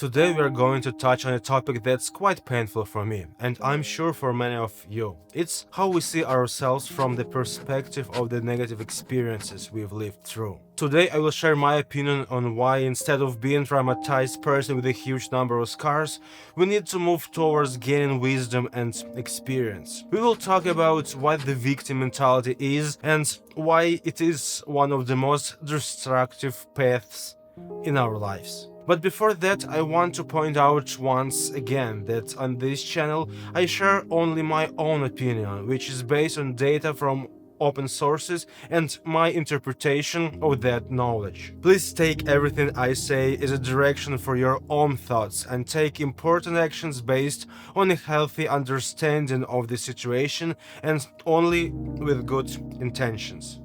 Today we are going to touch on a topic that's quite painful for me, and I'm sure for many of you. It's how we see ourselves from the perspective of the negative experiences we've lived through. Today I will share my opinion on why, instead of being a traumatized person with a huge number of scars, we need to move towards gaining wisdom and experience. We will talk about what the victim mentality is and why it is one of the most destructive paths in our lives. But before that, I want to point out once again that on this channel I share only my own opinion, which is based on data from open sources and my interpretation of that knowledge. Please take everything I say as a direction for your own thoughts and take important actions based on a healthy understanding of the situation and only with good intentions.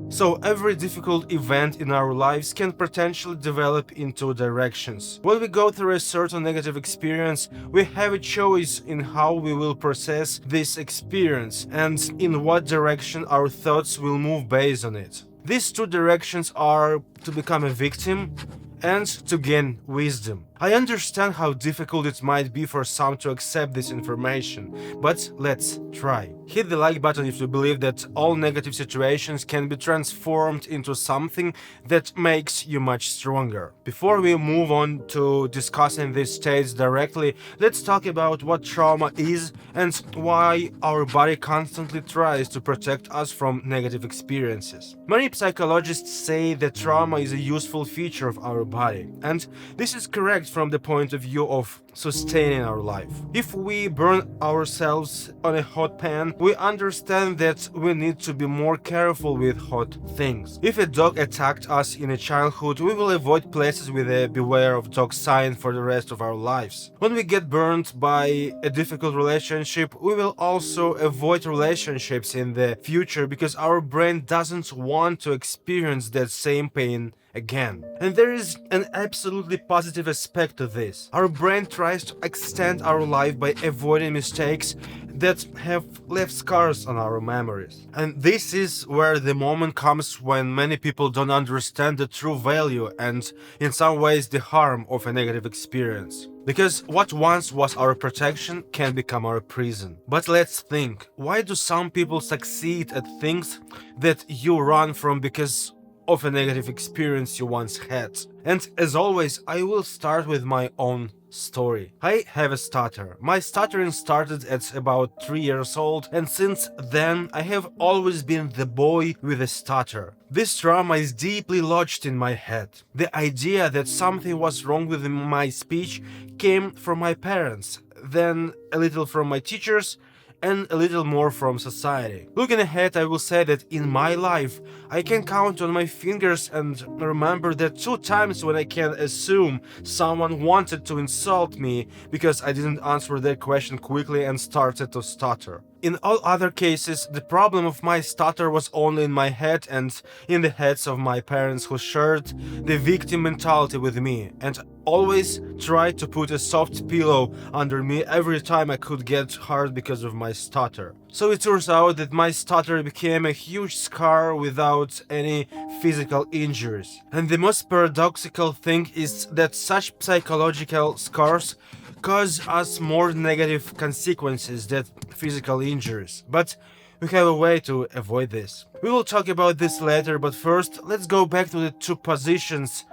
So every difficult event in our lives can potentially develop into directions. When we go through a certain negative experience, we have a choice in how we will process this experience and in what direction our thoughts will move based on it. These two directions are to become a victim and to gain wisdom. I understand how difficult it might be for some to accept this information, but let's try. Hit the like button if you believe that all negative situations can be transformed into something that makes you much stronger. Before we move on to discussing these states directly, let's talk about what trauma is and why our body constantly tries to protect us from negative experiences. Many psychologists say that trauma is a useful feature of our body, and this is correct from the point of view of sustaining our life. If we burn ourselves on a hot pan, we understand that we need to be more careful with hot things. If a dog attacked us in a childhood, we will avoid places with a beware of dog sign for the rest of our lives. When we get burned by a difficult relationship, we will also avoid relationships in the future because our brain doesn't want to experience that same pain again. And there is an absolutely positive aspect to this. Our brain tries to extend our life by avoiding mistakes that have left scars on our memories. And this is where the moment comes when many people don't understand the true value and, in some ways, the harm of a negative experience. Because what once was our protection can become our prison. But let's think, why do some people succeed at things that you run from because of a negative experience you once had? And as always, I will start with my own story. I have a stutter. My stuttering started at about 3 years old, and since then I have always been the boy with a stutter. This trauma is deeply lodged in my head. The idea that something was wrong with my speech came from my parents, then a little from my teachers, and a little more from society. Looking ahead, I will say that in my life, I can count on my fingers and remember that 2 times when I can assume someone wanted to insult me because I didn't answer their question quickly and started to stutter. In all other cases, the problem of my stutter was only in my head and in the heads of my parents who shared the victim mentality with me and always tried to put a soft pillow under me every time I could get hurt because of my stutter. So it turns out that my stutter became a huge scar without any physical injuries. And the most paradoxical thing is that such psychological scars cause us more negative consequences than physical injuries. But we have a way to avoid this. We will talk about this later, but first let's go back to the 2 positions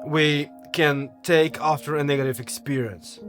we can take after a negative experience.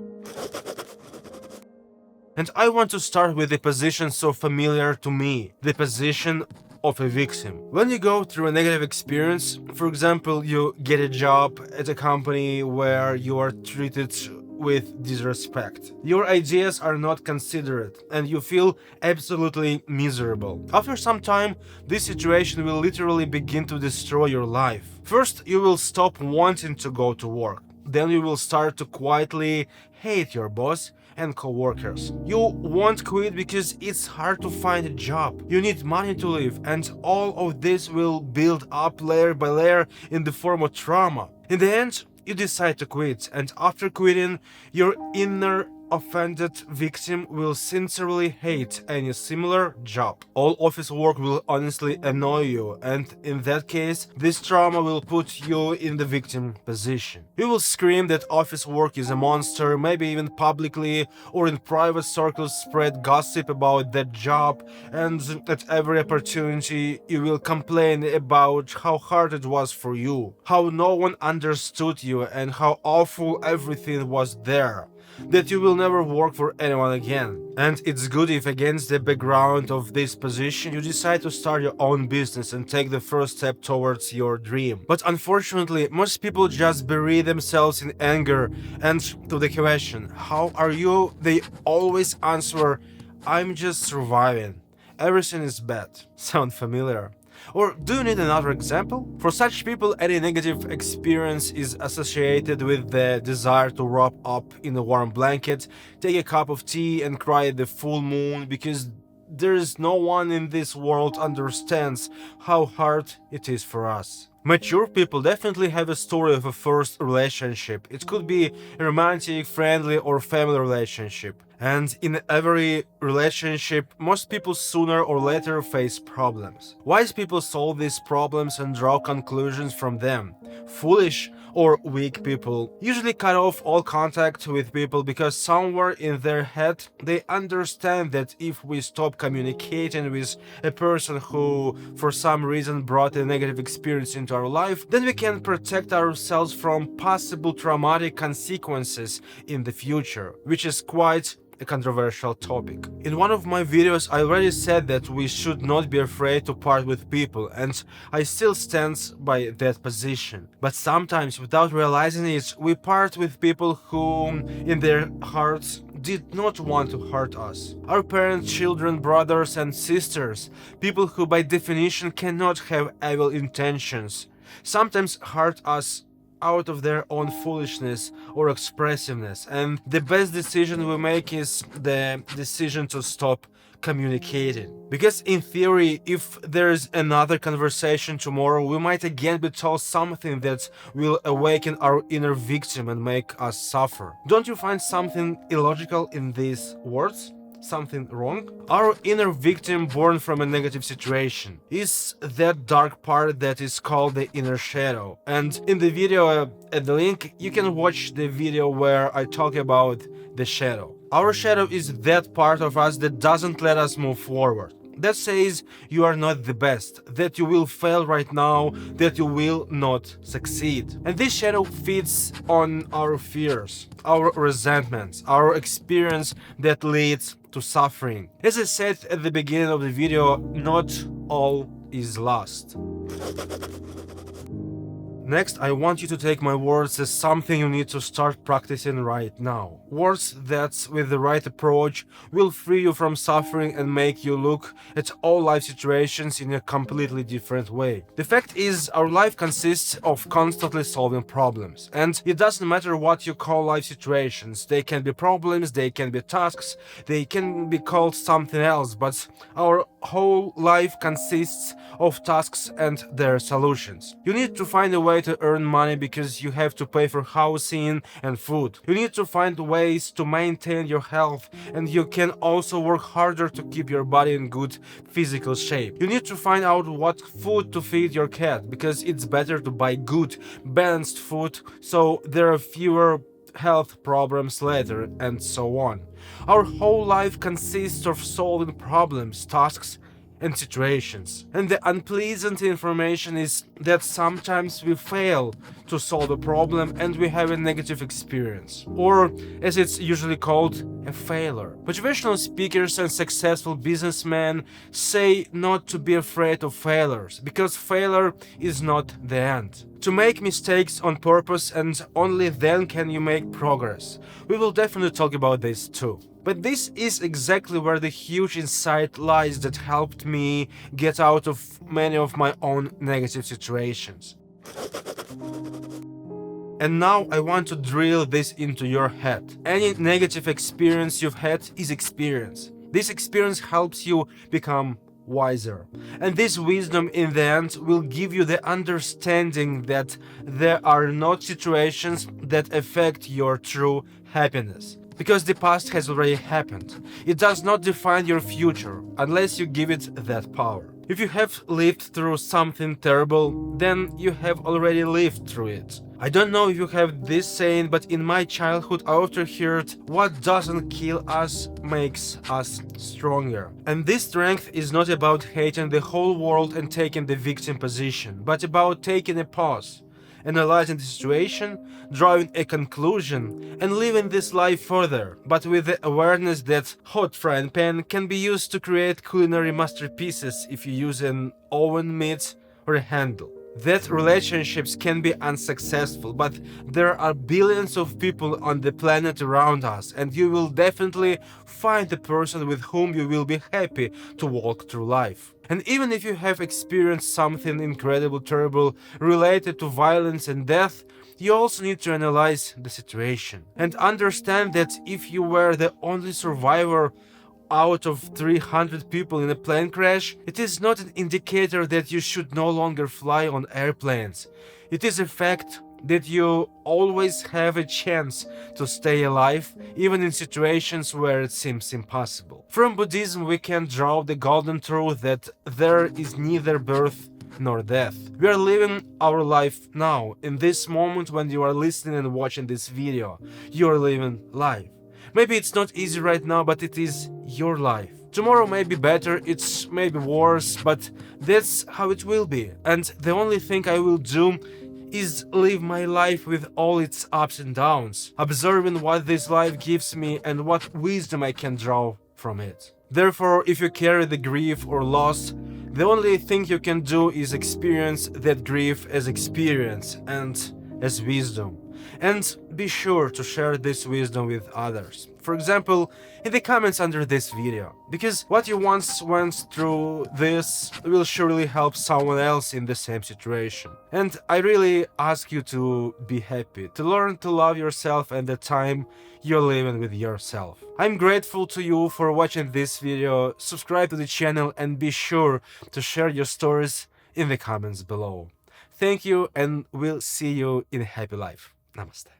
And I want to start with the position so familiar to me, the position of a victim. When you go through a negative experience, for example, you get a job at a company where you are treated with disrespect. Your ideas are not considered and you feel absolutely miserable. After some time, this situation will literally begin to destroy your life. First, you will stop wanting to go to work. Then you will start to quietly hate your boss and co-workers. You won't quit because it's hard to find a job. You need money to live, and all of this will build up layer by layer in the form of trauma. In the end, you decide to quit, and after quitting, your inner offended victim will sincerely hate any similar job. All office work will honestly annoy you, and in that case, this trauma will put you in the victim position. You will scream that office work is a monster, maybe even publicly or in private circles spread gossip about that job, and at every opportunity you will complain about how hard it was for you, how no one understood you, and how awful everything was there, that you will never work for anyone again. And it's good if against the background of this position you decide to start your own business and take the first step towards your dream. But unfortunately, most people just bury themselves in anger, and to the question, how are you? They always answer, I'm just surviving. Everything is bad. Sound familiar? Or do you need another example? For such people, any negative experience is associated with the desire to wrap up in a warm blanket, take a cup of tea and cry at the full moon, because there is no one in this world understands how hard it is for us. Mature people definitely have a story of a first relationship. It could be a romantic, friendly, or family relationship. And in every relationship, most people sooner or later face problems. Wise people solve these problems and draw conclusions from them. Foolish or weak people usually cut off all contact with people because somewhere in their head they understand that if we stop communicating with a person who for some reason brought a negative experience into our life, then we can protect ourselves from possible traumatic consequences in the future, which is quite a controversial topic. In one of my videos I already said that we should not be afraid to part with people, and I still stand by that position. But sometimes, without realizing it, we part with people who, in their hearts, did not want to hurt us. Our parents, children, brothers and sisters, people who by definition cannot have evil intentions, sometimes hurt us out of their own foolishness or expressiveness, and the best decision we make is the decision to stop communicating. Because in theory, if there's another conversation tomorrow, we might again be told something that will awaken our inner victim and make us suffer. Don't you find something illogical in these words? Something wrong? Our inner victim born from a negative situation is that dark part that is called the inner shadow. And in the video at the link, you can watch the video where I talk about the shadow. Our shadow is that part of us that doesn't let us move forward, that says you are not the best, that you will fail right now, that you will not succeed. And this shadow feeds on our fears, our resentments, our experience that leads to suffering. As I said at the beginning of the video, not all is lost. Next, I want you to take my words as something you need to start practicing right now. Words that, with the right approach, will free you from suffering and make you look at all life situations in a completely different way. The fact is, our life consists of constantly solving problems. And it doesn't matter what you call life situations. They can be problems, they can be tasks, they can be called something else, but our whole life consists of tasks and their solutions. You need to find a way to earn money because you have to pay for housing and food. You need to find ways to maintain your health, and you can also work harder to keep your body in good physical shape. You need to find out what food to feed your cat because it's better to buy good, balanced food so there are fewer health problems later, and so on. Our whole life consists of solving problems, tasks, and situations. And the unpleasant information is that sometimes we fail to solve a problem and we have a negative experience, or as it's usually called, a failure. Motivational speakers and successful businessmen say not to be afraid of failures, because failure is not the end. To make mistakes on purpose, and only then can you make progress. We will definitely talk about this too. But this is exactly where the huge insight lies that helped me get out of many of my own negative situations. And now I want to drill this into your head. Any negative experience you've had is experience. This experience helps you become wiser. And this wisdom in the end will give you the understanding that there are not situations that affect your true happiness. because the past has already happened. It does not define your future unless you give it that power. If you have lived through something terrible, then you have already lived through it. I don't know if you have this saying, but in my childhood I often heard, what doesn't kill us makes us stronger. And this strength is not about hating the whole world and taking the victim position, but about taking a pause, analyzing the situation, drawing a conclusion, and living this life further, but with the awareness that hot frying pan can be used to create culinary masterpieces if you use an oven mitt or a handle. That relationships can be unsuccessful, but there are billions of people on the planet around us, and you will definitely find the person with whom you will be happy to walk through life. And even if you have experienced something incredible, terrible, related to violence and death, you also need to analyze the situation and understand that if you were the only survivor out of 300 people in a plane crash, it is not an indicator that you should no longer fly on airplanes. It is a fact that you always have a chance to stay alive, even in situations where it seems impossible. From Buddhism, we can draw the golden truth that there is neither birth nor death. We are living our life now. In this moment when you are listening and watching this video, you are living life. Maybe it's not easy right now, but it is your life. Tomorrow may be better, it's maybe worse, but that's how it will be. And the only thing I will do is live my life with all its ups and downs, observing what this life gives me and what wisdom I can draw from it. Therefore, if you carry the grief or loss, the only thing you can do is experience that grief as experience and as wisdom. And be sure to share this wisdom with others. For example, in the comments under this video, because what you once went through this will surely help someone else in the same situation. And I really ask you to be happy, to learn to love yourself and the time you're living with yourself. I'm grateful to you for watching this video, subscribe to the channel and be sure to share your stories in the comments below. Thank you and we'll see you in a happy life. Namaste.